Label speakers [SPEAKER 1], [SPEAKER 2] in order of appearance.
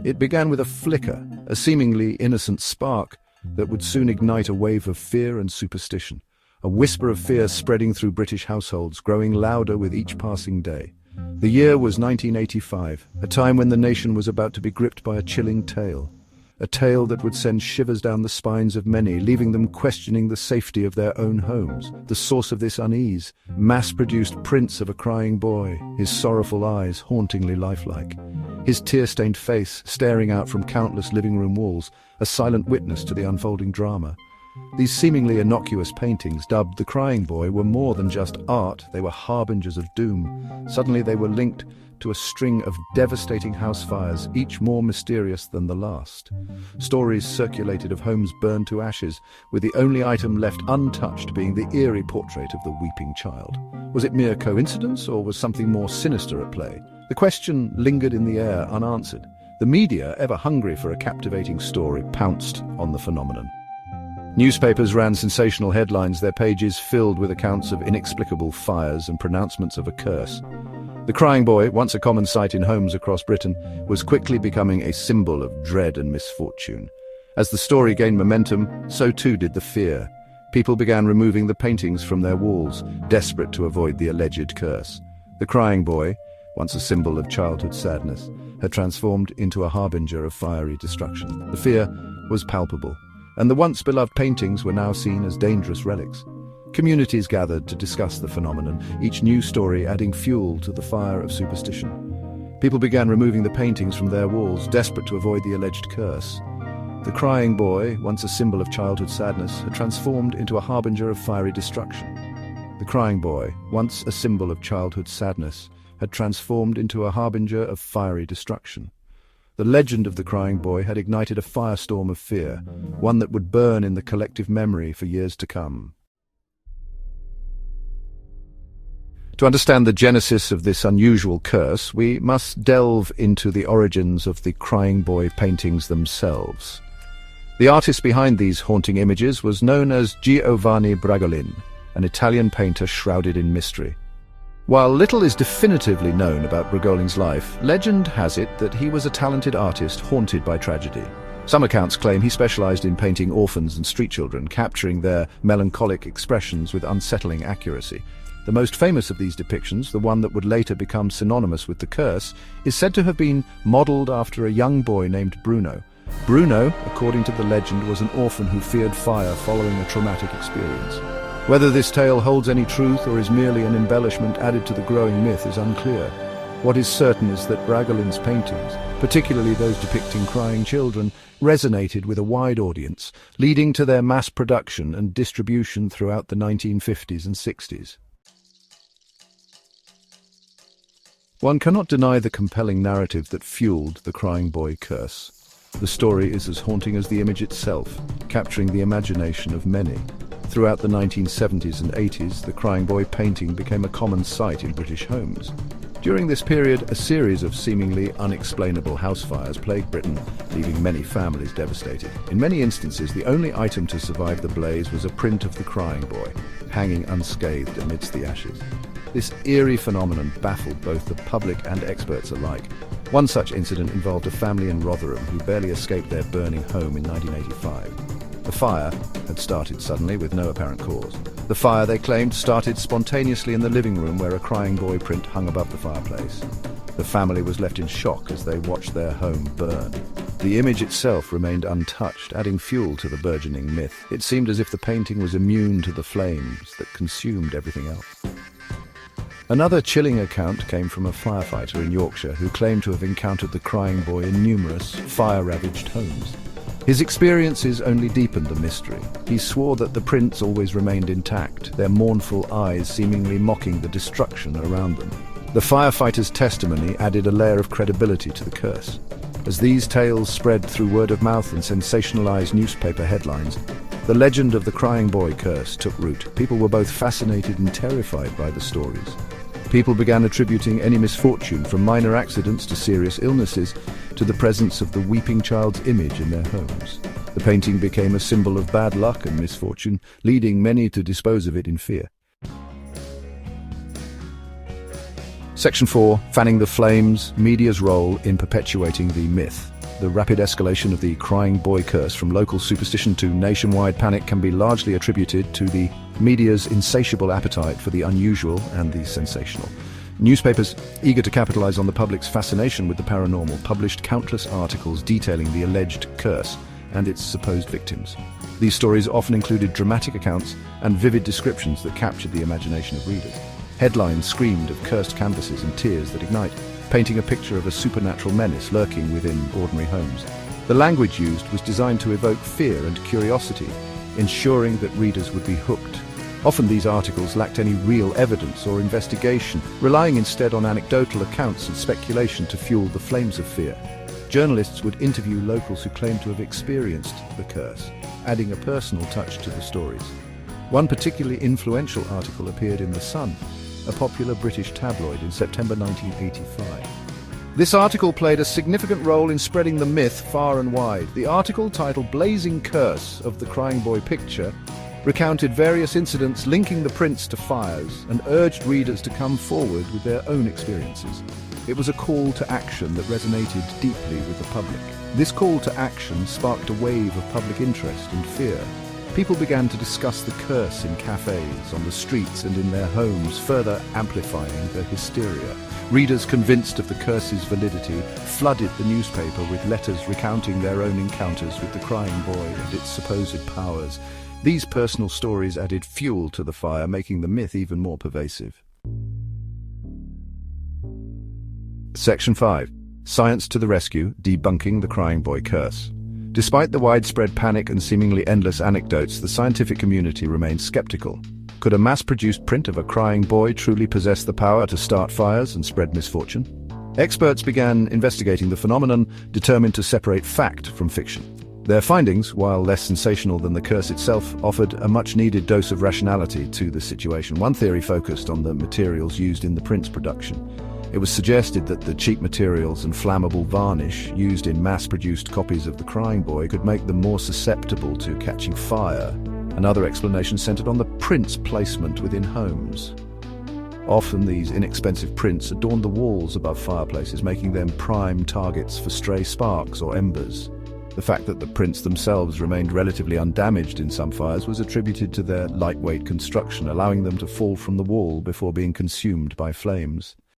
[SPEAKER 1] It began with a flicker, a seemingly innocent spark that would soon ignite a wave of fear and superstition. A whisper of fear spreading through British households, growing louder with each passing day. The year was 1985, a time when the nation was about to be gripped by a chilling tale. A tale that would send shivers down the spines of many, leaving them questioning the safety of their own homes. The source of this unease, mass-produced prints of a crying boy, his sorrowful eyes hauntingly lifelike. His tear-stained face staring out from countless living room walls, a silent witness to the unfolding drama. These seemingly innocuous paintings, dubbed the Crying Boy, were more than just art, they were harbingers of doom. Suddenly they were linked to a string of devastating house fires, each more mysterious than the last. Stories circulated of homes burned to ashes, with the only item left untouched being the eerie portrait of the weeping child. Was it mere coincidence, or was something more sinister at play? The question lingered in the air unanswered. The media, ever hungry for a captivating story, pounced on the phenomenon. Newspapers ran sensational headlines, their pages filled with accounts of inexplicable fires and pronouncements of a curse. The Crying Boy, once a common sight in homes across Britain, was quickly becoming a symbol of dread and misfortune. As the story gained momentum, so too did the fear. People began removing the paintings from their walls, desperate to avoid the alleged curse. The Crying Boy, once a symbol of childhood sadness, had transformed into a harbinger of fiery destruction. The fear was palpable, and the once beloved paintings were now seen as dangerous relics. Communities gathered to discuss the phenomenon, each new story adding fuel to the fire of superstition. People began removing the paintings from their walls, desperate to avoid the alleged curse. The Crying Boy, once a symbol of childhood sadness, had transformed into a harbinger of fiery destruction. The Crying Boy, once a symbol of childhood sadness, had transformed into a harbinger of fiery destruction. The legend of the Crying Boy had ignited a firestorm of fear, one that would burn in the collective memory for years to come. To understand the genesis of this unusual curse, we must delve into the origins of the Crying Boy paintings themselves. The artist behind these haunting images was known as Giovani Bragolin, an Italian painter shrouded in mystery. While little is definitively known about Bragolin's life, legend has it that he was a talented artist haunted by tragedy. Some accounts claim he specialized in painting orphans and street children, capturing their melancholic expressions with unsettling accuracy. The most famous of these depictions, the one that would later become synonymous with the curse, is said to have been modeled after a young boy named Bruno. Bruno, according to the legend, was an orphan who feared fire following a traumatic experience. Whether this tale holds any truth or is merely an embellishment added to the growing myth is unclear. What is certain is that Bragolin's paintings, particularly those depicting crying children, resonated with a wide audience, leading to their mass production and distribution throughout the 1950s and 60s. One cannot deny the compelling narrative that fueled the Crying Boy curse. The story is as haunting as the image itself, capturing the imagination of many. Throughout the 1970s and 80s, the Crying Boy painting became a common sight in British homes. During this period, a series of seemingly unexplainable house fires plagued Britain, leaving many families devastated. In many instances, the only item to survive the blaze was a print of the Crying Boy, hanging unscathed amidst the ashes. This eerie phenomenon baffled both the public and experts alike. One such incident involved a family in Rotherham who barely escaped their burning home in 1985. The fire had started suddenly with no apparent cause. The fire, they claimed, started spontaneously in the living room where a Crying Boy print hung above the fireplace. The family was left in shock as they watched their home burn. The image itself remained untouched, adding fuel to the burgeoning myth. It seemed as if the painting was immune to the flames that consumed everything else. Another chilling account came from a firefighter in Yorkshire who claimed to have encountered the Crying Boy in numerous fire-ravaged homes. His experiences only deepened the mystery. He swore that the prints always remained intact, their mournful eyes seemingly mocking the destruction around them. The firefighter's testimony added a layer of credibility to the curse. As these tales spread through word of mouth and sensationalized newspaper headlines, the legend of the Crying Boy curse took root. People were both fascinated and terrified by the stories. People began attributing any misfortune, from minor accidents to serious illnesses, to the presence of the weeping child's image in their homes. The painting became a symbol of bad luck and misfortune, leading many to dispose of it in fear. Section 4. Fanning the flames, media's role in perpetuating the myth. The rapid escalation of the crying boy curse from local superstition to nationwide panic can be largely attributed to the media's insatiable appetite for the unusual and the sensational. Newspapers, eager to capitalize on the public's fascination with the paranormal, published countless articles detailing the alleged curse and its supposed victims. These stories often included dramatic accounts and vivid descriptions that captured the imagination of readers. Headlines screamed of cursed canvases and tears that ignite, painting a picture of a supernatural menace lurking within ordinary homes. The language used was designed to evoke fear and curiosity, ensuring that readers would be hooked. Often these articles lacked any real evidence or investigation, relying instead on anecdotal accounts and speculation to fuel the flames of fear. Journalists would interview locals who claimed to have experienced the curse, adding a personal touch to the stories. One particularly influential article appeared in The Sun, a popular British tabloid, in September 1985. This article played a significant role in spreading the myth far and wide. The article, titled "Blazing Curse of the Crying Boy Picture," recounted various incidents linking the prince to fires and urged readers to come forward with their own experiences. It was a call to action that resonated deeply with the public. This call to action sparked a wave of public interest and fear. People began to discuss the curse in cafes, on the streets and in their homes, further amplifying the hysteria. Readers, convinced of the curse's validity, flooded the newspaper with letters recounting their own encounters with the crying boy and its supposed powers. These personal stories added fuel to the fire, making the myth even more pervasive. Section 5. Science to the rescue, debunking the crying boy curse. Despite the widespread panic and seemingly endless anecdotes, the scientific community remains skeptical. Could a mass-produced print of a crying boy truly possess the power to start fires and spread misfortune? Experts began investigating the phenomenon, determined to separate fact from fiction. Their findings, while less sensational than the curse itself, offered a much-needed dose of rationality to the situation. One theory focused on the materials used in the print's production. It was suggested that the cheap materials and flammable varnish used in mass-produced copies of the crying boy could make them more susceptible to catching fire. Another explanation centered on the print's placement within homes. Often these inexpensive prints adorned the walls above fireplaces, making them prime targets for stray sparks or embers. The fact that the prints themselves remained relatively undamaged in some fires was attributed to their lightweight construction, allowing them to fall from the wall before being consumed by flames.